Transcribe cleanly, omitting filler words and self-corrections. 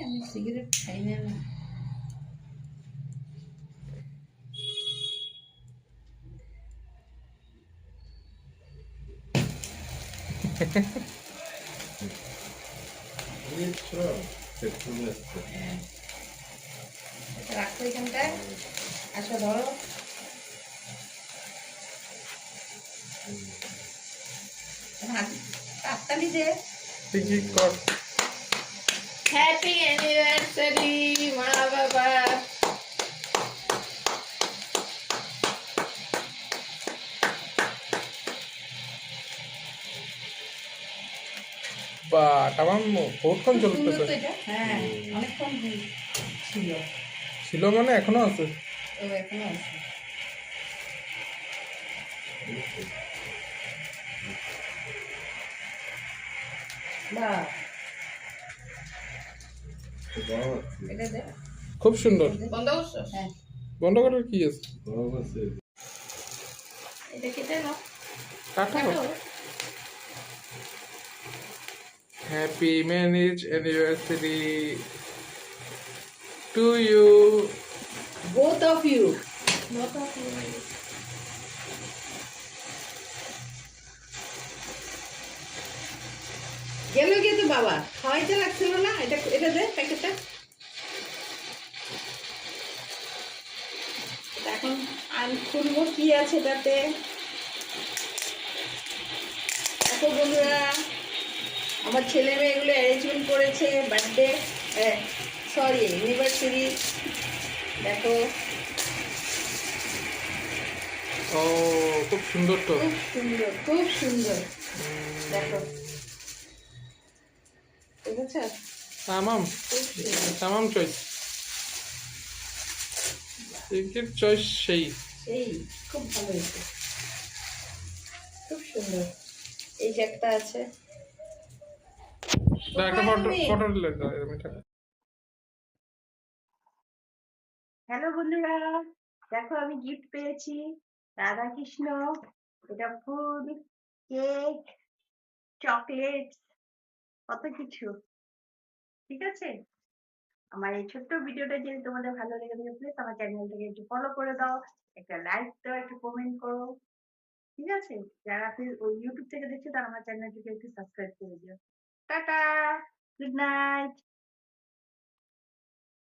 আমি সিগারেট খাই না। রাখো এখানটায়, আসো ধরো। হাততালি দে। হ্যাপি অ্যানিভার্সারি মা বাবা। বা তামাম বহুতক্ষণ চলতেছে। হ্যাঁ, অনেকক্ষণ ছিল। ছিল মানে এখনো আছে। ও এখনো আছে। বাহ, এটা দে। খুব সুন্দর। বন্ধ করছো? হ্যাঁ। বন্ধ করার কি আছে? এটা কেটে নাও। কাটো। কাটো। Happy marriage anniversary to you. Both of you. Both of you. গেল কিন্তু বাবা, খাওয়াইতে লাগছিল না। এটা এটা দে প্যাকেটটা। এখন আমি খুলবো কি আছে এটাতে। দেখো বন্ধুরা, আমার ছেলে মেয়ে এগুলো অ্যারেঞ্জমেন্ট করেছে বার্থডে, সরি অ্যানিভার্সারি। দেখো ও খুব সুন্দর তো। খুব সুন্দর, খুব সুন্দর। দেখো ঠিক আছে, তামাম খুব সুন্দর। তামাম চয়েস। পিঙ্কির চয়েস সেই। এই খুব ভালো হয়েছে, খুব সুন্দর। এই যে একটা আছে। একটা ফটো ফটো দিলে হ্যালো বন্ধুরা, দেখো আমি গিফট পেয়েছি। রাধা কৃষ্ণ, এটা ফুল, কেক, চকলেট, কত কিছু। ঠিক আছে, আমার এই ছোট্ট ভিডিওটা যদি তোমাদের ভালো লেগে থাকে প্লিজ আমার চ্যানেলটাকে একটু ফলো করে দাও, একটা লাইক দাও, একটু কমেন্ট করো। ঠিক আছে, যারা ইউটিউব থেকে দেখছো তারা আমার চ্যানেলটিকে একটু সাবস্ক্রাইব করে দিও। Tata, good night.